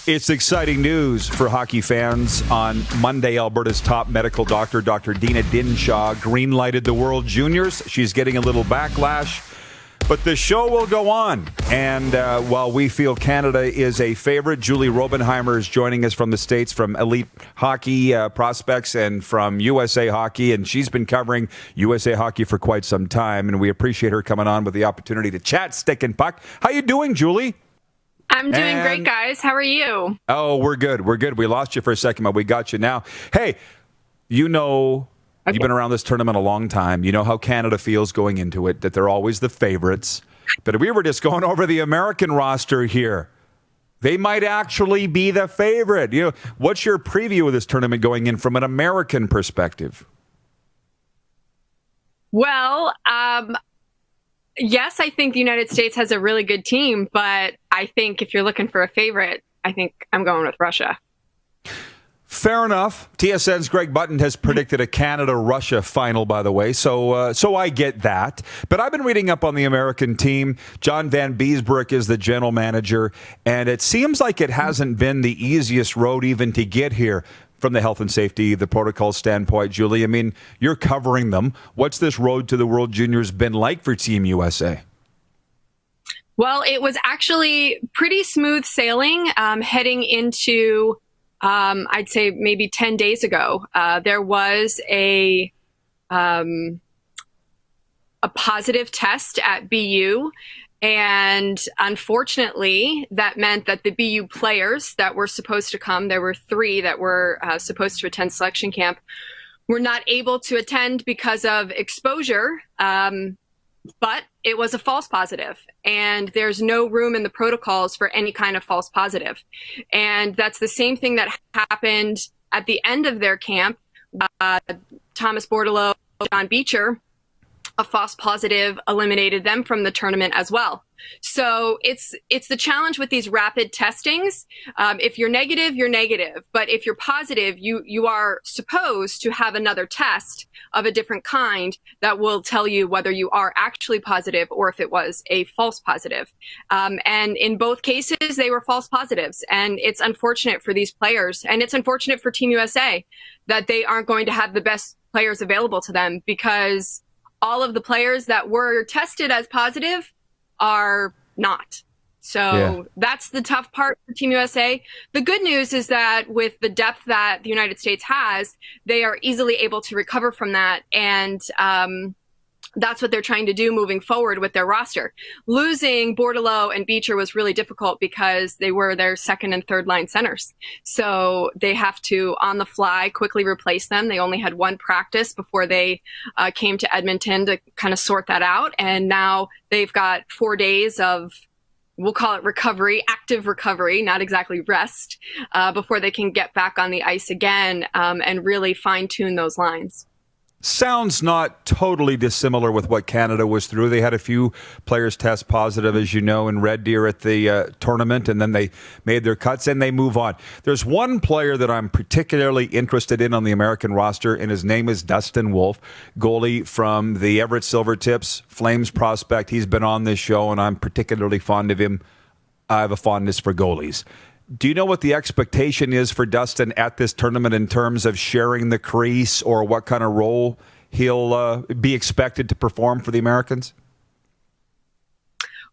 It's exciting news for hockey fans. On Monday, Alberta's top medical doctor, Dr. Dina Dinshaw, green-lighted the World Juniors. She's getting a little backlash, but the show will go on. And while we feel Canada is a favorite, Julie Robenhymer is joining us from the States, from Elite Hockey Prospects and from USA Hockey. And she's been covering USA Hockey for quite some time. And we appreciate her coming on with the opportunity to chat stick and puck. How you doing, Julie? I'm doing great, guys. How are you? Oh, we're good. We're good. We lost you for a second, but we got you now. Hey, you've been around this tournament a long time. You know how Canada feels going into it, that they're always the favorites. But we were just going over the American roster here. They might actually be the favorite. What's your preview of this tournament going in from an American perspective? Well, yes, I think the United States has a really good team, but I think if you're looking for a favorite, I think I'm going with Russia. Fair enough. TSN's Greg Button has predicted a Canada-Russia final, by the way, so I get that. But I've been reading up on the American team. John Van Beesbroek is the general manager, and it seems like it hasn't been the easiest road even to get here from the health and safety, the protocol standpoint. Julie, I mean, you're covering them. What's this road to the World Juniors been like for Team USA? Well, it was actually pretty smooth sailing heading into, I'd say maybe 10 days ago. There was a positive test at BU. And unfortunately, that meant that the BU players that were supposed to come, there were 3 that were supposed to attend selection camp, were not able to attend because of exposure. But it was a false positive, and there's no room in the protocols for any kind of false positive. And that's the same thing that happened at the end of their camp. Thomas Bordeleau, John Beecher, a false positive eliminated them from the tournament as well. So it's the challenge with these rapid testings. If you're negative, you're negative. But if you're positive, you are supposed to have another test of a different kind that will tell you whether you are actually positive or if it was a false positive. And in both cases, they were false positives. And it's unfortunate for these players. And it's unfortunate for Team USA that they aren't going to have the best players available to them, because all of the players that were tested as positive are not. So That's the tough part for Team USA. The good news is that with the depth that the United States has, they are easily able to recover from that. And that's what they're trying to do moving forward with their roster. Losing Bordeleau and Beecher was really difficult because they were their second and third line centers. So they have to, on the fly, quickly replace them. They only had one practice before they came to Edmonton to kind of sort that out. And now they've got 4 days of, we'll call it recovery, active recovery, not exactly rest, before they can get back on the ice again and really fine-tune those lines. Sounds not totally dissimilar with what Canada was through. They had a few players test positive, as you know, in Red Deer at the tournament, and then they made their cuts and they move on. There's one player that I'm particularly interested in on the American roster, and his name is Dustin Wolf, goalie from the Everett Silvertips, Flames prospect. He's been on this show, and I'm particularly fond of him. I have a fondness for goalies. Do you know what the expectation is for Dustin at this tournament in terms of sharing the crease, or what kind of role he'll be expected to perform for the Americans?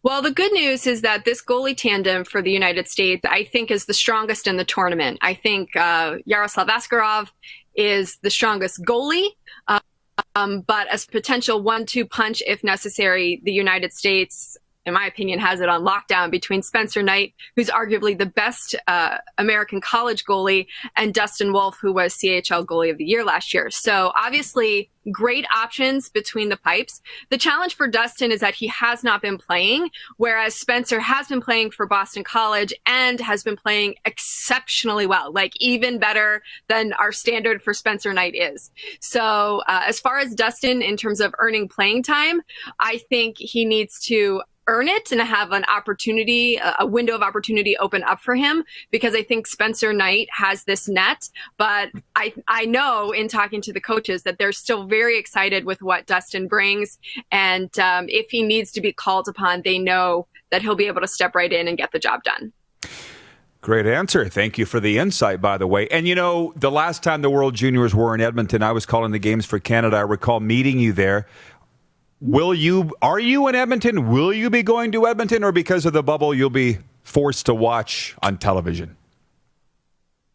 Well, the good news is that this goalie tandem for the United States, I think, is the strongest in the tournament. I think Yaroslav Askarov is the strongest goalie, but as potential 1-2 punch, if necessary, the United States, in my opinion, has it on lockdown between Spencer Knight, who's arguably the best American college goalie, and Dustin Wolf, who was CHL Goalie of the Year last year. So obviously great options between the pipes. The challenge for Dustin is that he has not been playing, whereas Spencer has been playing for Boston College and has been playing exceptionally well, like even better than our standard for Spencer Knight is. So as far as Dustin, in terms of earning playing time, I think he needs to earn it and have an opportunity, a window of opportunity open up for him, because I think Spencer Knight has this net. But I know in talking to the coaches that they're still very excited with what Dustin brings. And if he needs to be called upon, they know that he'll be able to step right in and get the job done. Great answer. Thank you for the insight, by the way. And, the last time the World Juniors were in Edmonton, I was calling the games for Canada. I recall meeting you there. Are you in Edmonton? Will you be going to Edmonton, or because of the bubble, you'll be forced to watch on television?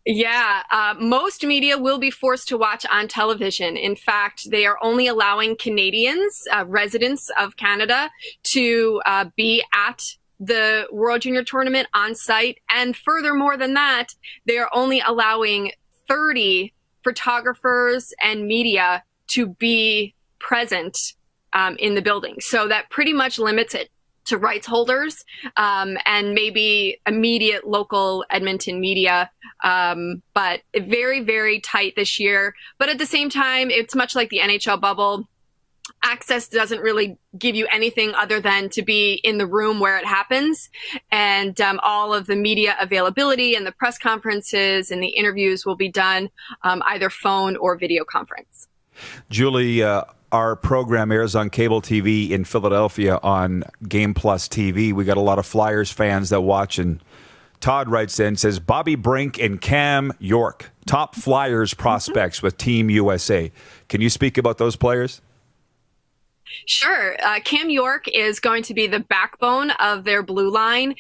Yeah, most media will be forced to watch on television. In fact, they are only allowing Canadians, residents of Canada, to be at the World Junior Tournament on site. And furthermore than that, they are only allowing 30 photographers and media to be present in the building. So that pretty much limits it to rights holders and maybe immediate local Edmonton media. But very, very tight this year. But at the same time, it's much like the NHL bubble. Access doesn't really give you anything other than to be in the room where it happens. And all of the media availability and the press conferences and the interviews will be done either phone or video conference. Julie, our program airs on cable TV in Philadelphia on Game Plus TV. We got a lot of Flyers fans that watch, and Todd writes in, says, Bobby Brink and Cam York, top Flyers prospects with Team USA. Can you speak about those players? Sure. Cam York is going to be the backbone of their blue line.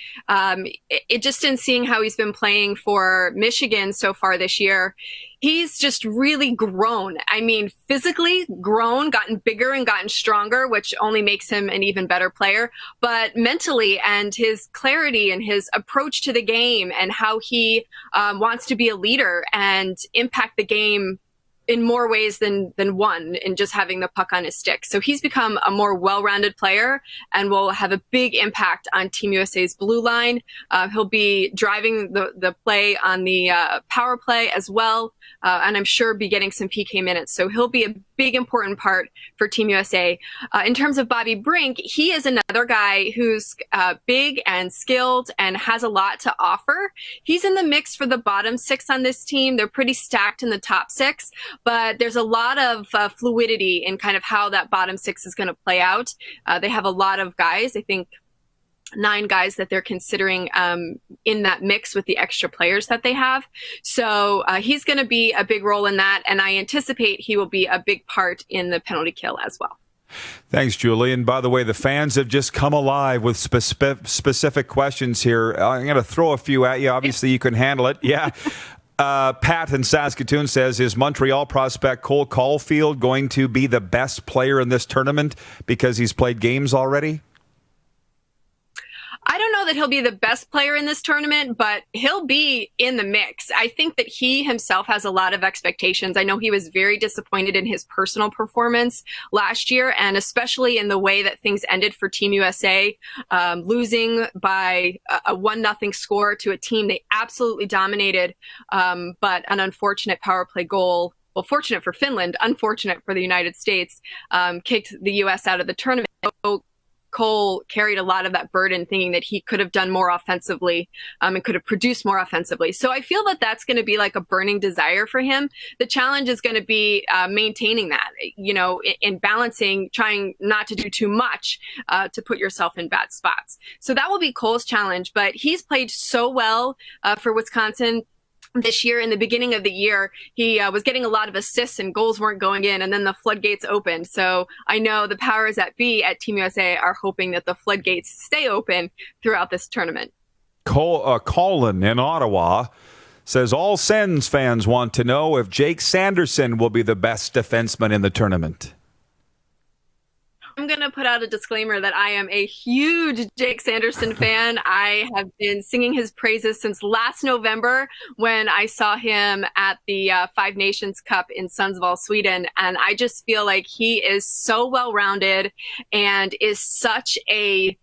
Just in seeing how he's been playing for Michigan so far this year, he's just really grown. I mean, physically grown, gotten bigger and gotten stronger, which only makes him an even better player. But mentally, and his clarity and his approach to the game and how he wants to be a leader and impact the game in more ways than one in just having the puck on his stick. So he's become a more well-rounded player and will have a big impact on Team USA's blue line. He'll be driving the play on the power play as well, and I'm sure be getting some PK minutes. So he'll be a big, important part for Team USA. In terms of Bobby Brink, he is another guy who's big and skilled and has a lot to offer. He's in the mix for the bottom six on this team. They're pretty stacked in the top six, but there's a lot of fluidity in kind of how that bottom six is going to play out. They have a lot of guys, I think 9 guys that they're considering in that mix with the extra players that they have. So he's going to be a big role in that, and I anticipate he will be a big part in the penalty kill as well. Thanks, Julie. And by the way, the fans have just come alive with specific questions here. I'm going to throw a few at you. Obviously, you can handle it. Yeah. Pat in Saskatoon says, is Montreal prospect Cole Caulfield going to be the best player in this tournament because he's played games already? I don't know that he'll be the best player in this tournament, but he'll be in the mix. I think that he himself has a lot of expectations. I know he was very disappointed in his personal performance last year, and especially in the way that things ended for Team USA, losing by a 1-0 score to a team they absolutely dominated, but an unfortunate power play goal. Well, fortunate for Finland, unfortunate for the United States, kicked the U.S. out of the tournament. So Cole carried a lot of that burden, thinking that he could have done more offensively and could have produced more offensively. So I feel that that's going to be like a burning desire for him. The challenge is going to be maintaining that, in balancing, trying not to do too much to put yourself in bad spots. So that will be Cole's challenge, but he's played so well for Wisconsin this year. In the beginning of the year, he was getting a lot of assists and goals weren't going in, and then the floodgates opened. So I know the powers that be at Team USA are hoping that the floodgates stay open throughout this tournament. Colin in Ottawa says, all Sens fans want to know if Jake Sanderson will be the best defenseman in the tournament. I'm going to put out a disclaimer that I am a huge Jake Sanderson fan. I have been singing his praises since last November when I saw him at the Five Nations Cup in Sundsvall, Sweden. And I just feel like he is so well-rounded and is such a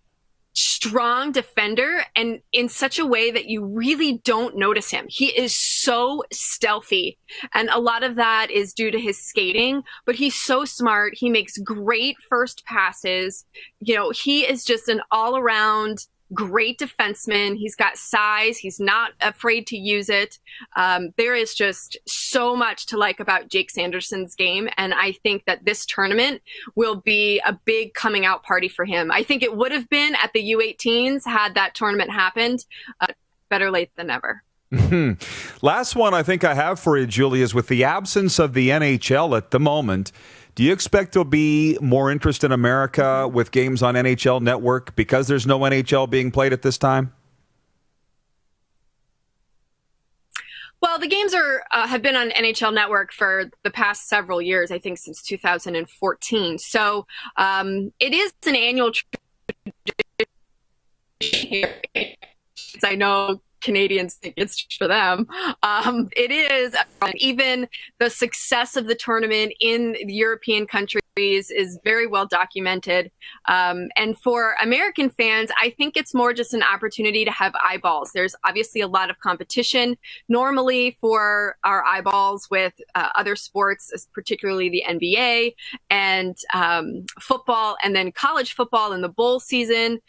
strong defender, and in such a way that you really don't notice him. He is so stealthy, and a lot of that is due to his skating, but he's so smart. He makes great first passes. He is just an all-around great defenseman. He's got size. He's not afraid to use it. There is just so much to like about Jake Sanderson's game. And I think that this tournament will be a big coming out party for him. I think it would have been at the U18s had that tournament happened. better late than never. Last one I think I have for you, Julie, is with the absence of the NHL at the moment, do you expect there'll be more interest in America with games on NHL Network because there's no NHL being played at this time? Well, the games have been on NHL Network for the past several years, I think since 2014. So it is an annual tradition. I know Canadians think it's for them. It is. Even the success of the tournament in the European countries is very well documented. And for American fans, I think it's more just an opportunity to have eyeballs. There's obviously a lot of competition normally for our eyeballs with other sports, particularly the NBA and football, and then college football in the bowl season.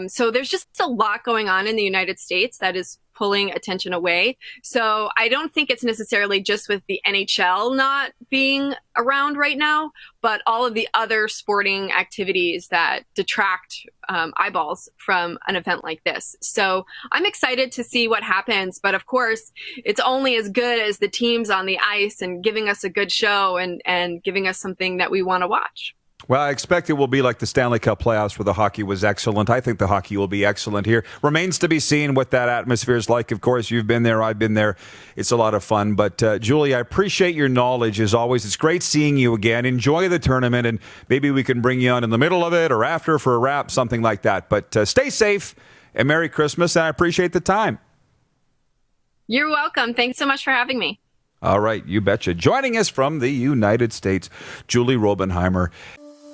So there's just a lot going on in the United States that is pulling attention away. So I don't think it's necessarily just with the NHL not being around right now, but all of the other sporting activities that detract eyeballs from an event like this. So I'm excited to see what happens. But of course, it's only as good as the teams on the ice and giving us a good show and giving us something that we want to watch. Well, I expect it will be like the Stanley Cup playoffs where the hockey was excellent. I think the hockey will be excellent here. Remains to be seen what that atmosphere is like. Of course, you've been there. I've been there. It's a lot of fun. But, Julie, I appreciate your knowledge as always. It's great seeing you again. Enjoy the tournament, and maybe we can bring you on in the middle of it or after for a wrap, something like that. But stay safe and Merry Christmas, and I appreciate the time. You're welcome. Thanks so much for having me. All right, you betcha. Joining us from the United States, Julie Robenhymer.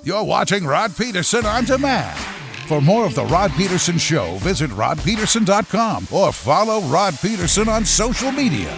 You're watching Rod Pedersen On Demand. For more of The Rod Pedersen Show, visit rodpedersen.com or follow Rod Pedersen on social media.